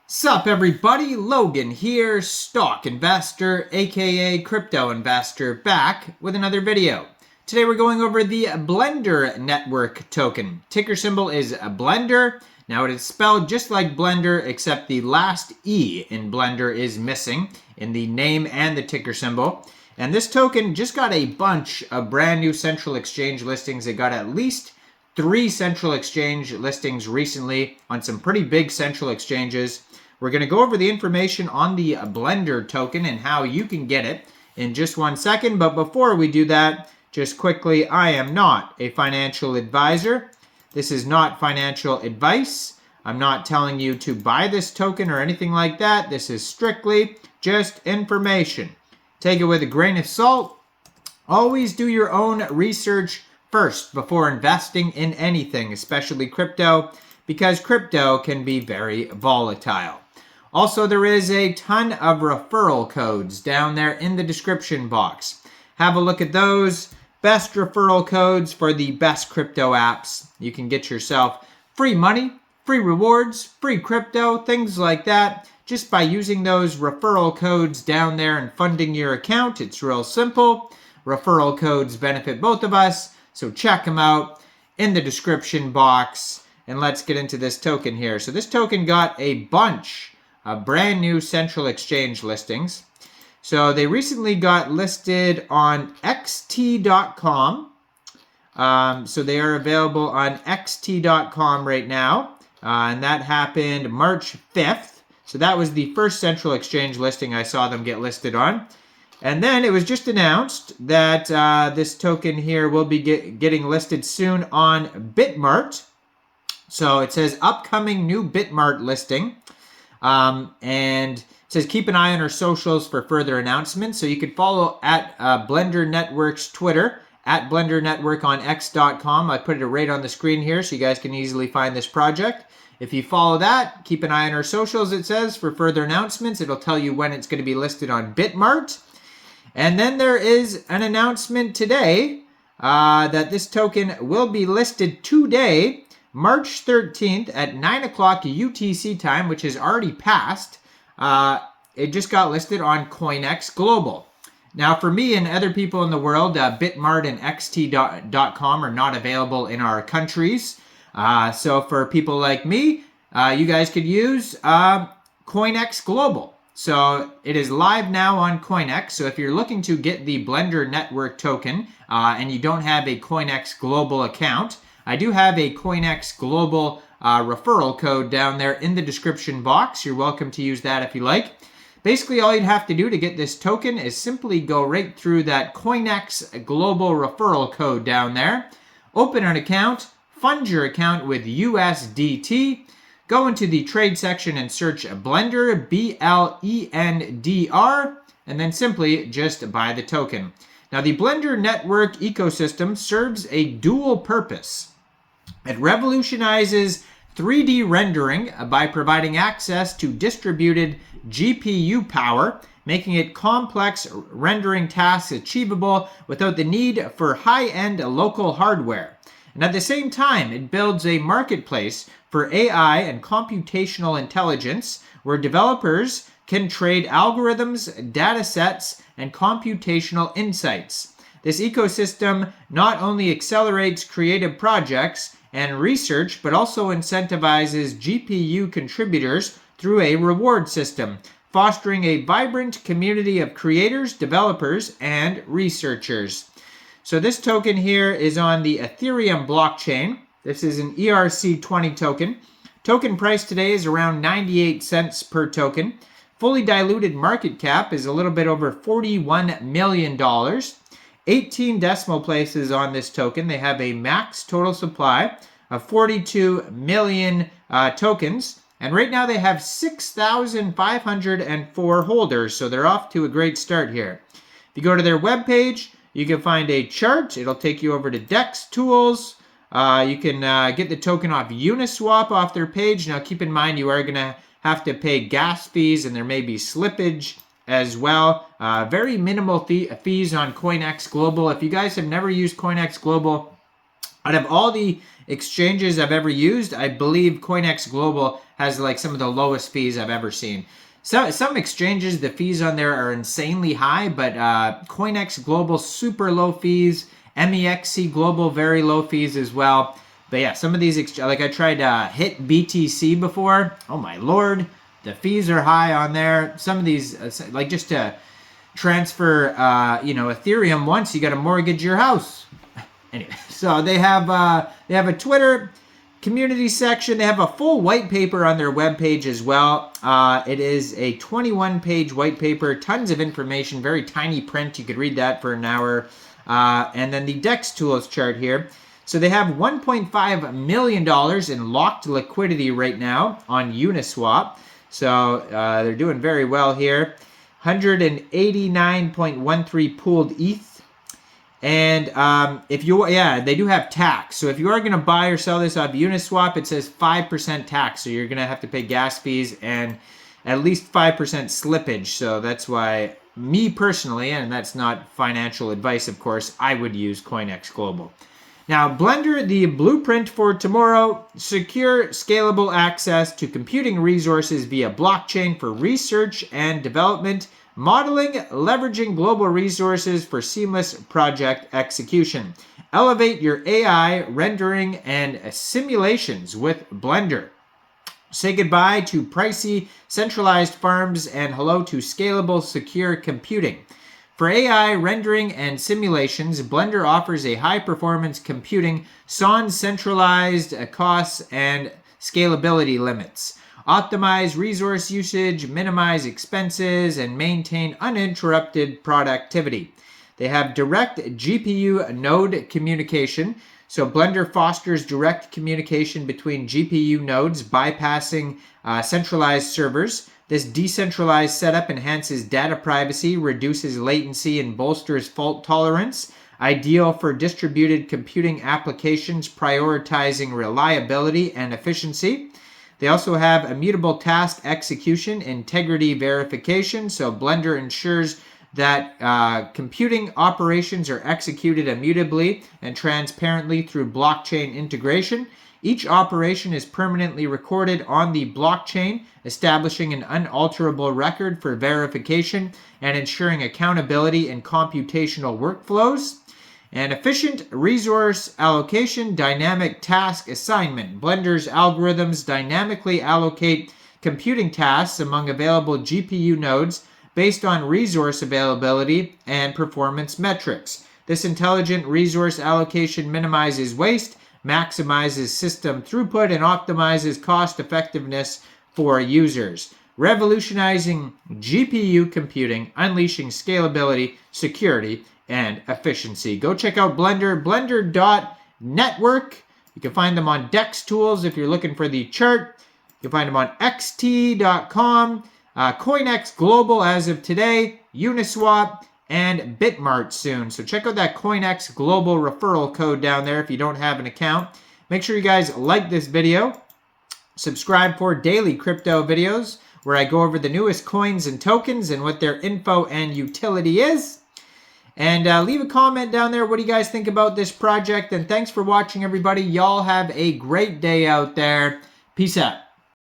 Sup everybody, Logan here, stock investor aka crypto investor, back with another video. Today we're going over the Blendr network token. Ticker symbol is Blendr. Now it is spelled just like Blender, except the last E in Blender is missing in the name and the ticker symbol. And this token just got a bunch of brand new central exchange listings. It got at least 3 central exchange listings recently on some pretty big central exchanges. We're going to go over the information on the Blendr token and how you can get it in just 1 second. But before we do that, just quickly, I am not a financial advisor. This is not financial advice. I'm not telling you to buy this token or anything like that. This is strictly just information. Take it with a grain of salt. Always do your own research first before investing in anything, especially crypto, because crypto can be very volatile. Also, there is a ton of referral codes down there in the description box. Have a look at those. Best referral codes for the best crypto apps. You can get yourself free money, free rewards, free crypto, things like that, just by using those referral codes down there and funding your account. It's real simple. Referral codes benefit both of us, so check them out in the description box. And let's get into this token here. So this token got a bunch of brand new central exchange listings. So they recently got listed on xt.com. So they are available on xt.com right now. And that happened March 5th. So that was the first central exchange listing I saw them get listed on. And then it was just announced that this token here will be getting listed soon on Bitmart. So it says upcoming new Bitmart listing. And it says keep an eye on our socials for further announcements. So you could follow at Blendr Network's Twitter, at Blendr Network on x.com. I put it right on the screen here so you guys can easily find this project. If you follow that, keep an eye on our socials, it says, for further announcements. It'll tell you when it's going to be listed on Bitmart. And then there is an announcement today that this token will be listed today, March 13th at 9 o'clock UTC time, which has already passed. It just got listed on Coinbase Global. Now, for me and other people in the world, Bitmart and xt.com are not available in our countries. So for people like me, you guys could use Coinbase Global. So it is live now on Coinex. So if you're looking to get the Blendr network token and you don't have a Coinbase Global account, I do have a Coinbase Global referral code down there in the description box. You're welcome to use that if you like. Basically, all you'd have to do to get this token is simply go right through that Coinbase Global referral code down there, open an account, fund your account with USDT, go into the trade section and search Blendr, BLENDR, and then simply just buy the token. Now, the Blendr network ecosystem serves a dual purpose. It revolutionizes 3D rendering by providing access to distributed GPU power, making it complex rendering tasks achievable without the need for high-end local hardware. And at the same time, it builds a marketplace for AI and computational intelligence where developers can trade algorithms, data sets, and computational insights. This ecosystem not only accelerates creative projects and research, but also incentivizes GPU contributors through a reward system, fostering a vibrant community of creators, developers, and researchers. So this token here is on the Ethereum blockchain. This is an ERC20 token. Token price today is around 98 cents per token. Fully diluted market cap is a little bit over $41 million. 18 decimal places on this token. They have a max total supply of 42 million tokens. And right now they have 6,504 holders. So they're off to a great start here. If you go to their webpage, you can find a chart. It'll take you over to DEX tools. You can get the token off Uniswap off their page. Now keep in mind you are going to have to pay gas fees and there may be slippage as well. Very minimal fees on Coinbase Global. If you guys have never used Coinbase Global, out of all the exchanges I've ever used, I believe Coinbase Global has like some of the lowest fees I've ever seen. So some exchanges, the fees on there are insanely high, but Coinex Global, super low fees. MEXC Global, very low fees as well. But yeah, some of these, like I tried hit BTC before. Oh my lord, the fees are high on there. Some of these, like just to transfer, Ethereum once, you got to mortgage your house. Anyway, so they have a Twitter community section. They have a full white paper on their webpage as well. It is a 21-page white paper, tons of information, very tiny print. You could read that for an hour. And then the DEX tools chart here. So they have $1.5 million in locked liquidity right now on Uniswap. So they're doing very well here. 189.13 pooled ETH. And they do have tax. So if you are going to buy or sell this off Uniswap, it says 5% tax. So you're going to have to pay gas fees and at least 5% slippage. So that's why me personally, and that's not financial advice, of course, I would use Coinex Global. Now, Blendr, the blueprint for tomorrow, secure, scalable access to computing resources via blockchain for research and development, modeling, leveraging global resources for seamless project execution. Elevate your AI, rendering, and simulations with Blendr. Say goodbye to pricey, centralized farms and hello to scalable, secure computing. For AI, rendering, and simulations, Blendr offers a high-performance computing sans centralized costs and scalability limits. Optimize resource usage, minimize expenses, and maintain uninterrupted productivity. They have direct GPU node communication. So Blendr fosters direct communication between GPU nodes, bypassing centralized servers. This decentralized setup enhances data privacy, reduces latency, and bolsters fault tolerance. Ideal for distributed computing applications, prioritizing reliability and efficiency. They also have immutable task execution, integrity verification. So Blendr ensures that computing operations are executed immutably and transparently through blockchain integration. Each operation is permanently recorded on the blockchain, establishing an unalterable record for verification and ensuring accountability in computational workflows. And efficient resource allocation, dynamic task assignment. Blendr's algorithms dynamically allocate computing tasks among available GPU nodes based on resource availability and performance metrics. This intelligent resource allocation minimizes waste, maximizes system throughput, and optimizes cost effectiveness for users. Revolutionizing GPU computing, unleashing scalability, security, and efficiency. Go check out Blendr, blendr.network. You can find them on DEX tools if you're looking for the chart. You can find them on xt.com, Coinex Global as of today, Uniswap, and Bitmart soon. So check out that Coinex Global referral code down there if you don't have an account. Make sure you guys like this video. Subscribe for daily crypto videos where I go over the newest coins and tokens and what their info and utility is. And leave a comment down there. What do you guys think about this project? And thanks for watching, everybody. Y'all have a great day out there. Peace out.